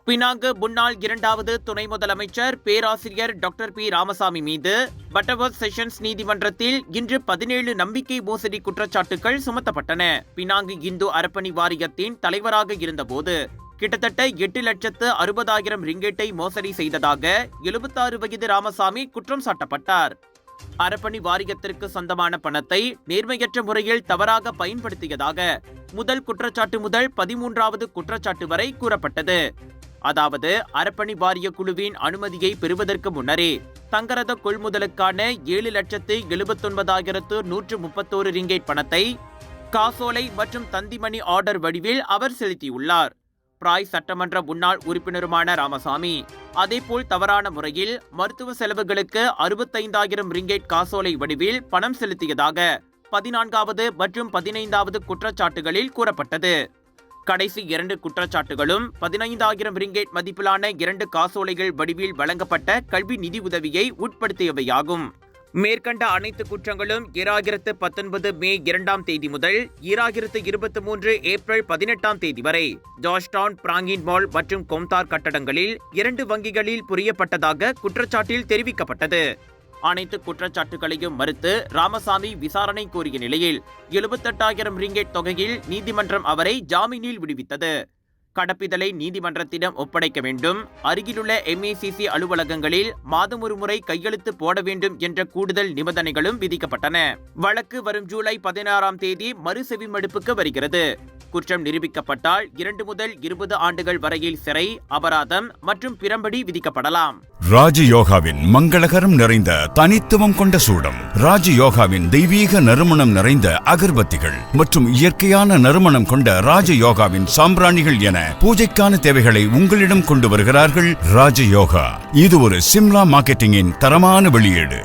Penang முன்னாள் 2வது துணை முதலமைச்சர் பேராசிரியர் டாக்டர் பி ராமசாமி மீது பட்டர்வர்த் செஷன்ஸ் நீதிமன்றத்தில் இன்று 17 நம்பிக்கை மோசடி குற்றச்சாட்டுகள் சுமத்தப்பட்டன. பினாங்கு இந்து அறப்பணி வாரியத்தின் தலைவராக இருந்தபோது கிட்டத்தட்ட 8,60,000 ரிங்கெட்டை மோசடி செய்ததாக 76 வயது ராமசாமி குற்றம் சாட்டப்பட்டார். அறப்பணி வாரியத்திற்கு சொந்தமான பணத்தை நேர்மையற்ற முறையில் தவறாக பயன்படுத்தியதாக முதல் குற்றச்சாட்டு முதல் 13வது குற்றச்சாட்டு வரை கூறப்பட்டது. அதாவது அறப்பணி வாரிய குழுவின் அனுமதியை பெறுவதற்கு முன்னரே தங்கரத கொள்முதலுக்கான 7,79,131 ரிங்கெட் பணத்தை காசோலை மற்றும் தந்திமணி ஆர்டர் வடிவில் அவர் செலுத்தியுள்ளார். பிராய் சட்டமன்ற முன்னாள் உறுப்பினருமான ராமசாமி அதேபோல் தவறான முறையில் மருத்துவ செலவுகளுக்கு 65,000 ரிங்கெட் காசோலை வடிவில் பணம் செலுத்தியதாக 14வது மற்றும் 15வது குற்றச்சாட்டுகளில் கூறப்பட்டது. கடைசி 2 குற்றச்சாட்டுகளும் 15,000 ரிங்கெட் மதிப்பிலான 2 காசோலைகள் வடிவில் வழங்கப்பட்ட கல்வி நிதி உதவியை உட்படுத்தியவையாகும். மேற்கண்ட அனைத்து குற்றங்களும் 2019 மே 2ஆம் தேதி முதல் 2023 ஏப்ரல் 18ஆம் தேதி வரை ஜார்ஜ்டவுன் பிராங்கின் மால் மற்றும் கொம்தார் கட்டடங்களில் 2 வங்கிகளில் புரியப்பட்டதாக குற்றச்சாட்டில் தெரிவிக்கப்பட்டது. அனைத்து குற்றச்சாட்டுகளையும் மறுத்து ராமசாமி விசாரணை கோரிய நிலையில் 78,000 ரிங்கெட் தொகையில் நீதிமன்றம் அவரை ஜாமீனில் விடுவித்தது. கடப்பிதழை நீதிமன்றத்திடம் ஒப்படைக்க வேண்டும், அருகிலுள்ள MACC அலுவலகங்களில் மாதம் ஒரு முறை கையெழுத்து போட வேண்டும் என்ற கூடுதல் நிபந்தனைகளும் விதிக்கப்பட்டன. வழக்கு வரும் ஜூலை 16ஆம் தேதி மறுசெவிமடுப்புக்கு வருகிறது. குற்றம் நிரூபிக்கப்பட்டால் 2 முதல் 20 ஆண்டுகள் வரையில் சிறை, அபராதம் மற்றும் பிரம்படி விதிக்கப்படலாம். ராஜயோகாவின் மங்களகரம் நிறைந்த தனித்துவம் கொண்ட சூடம், ராஜயோகாவின் தெய்வீக நறுமணம் நிறைந்த அகர்பத்திகள் மற்றும் இயற்கையான நறுமணம் கொண்ட ராஜயோகாவின் சாம்பிராணிகள் என பூஜைக்கான தேவைகளை உங்களிடம் கொண்டு வருகிறார்கள் ராஜயோகா. இது ஒரு சிம்லா மார்க்கெட்டிங்கின் தரமான வெளியீடு.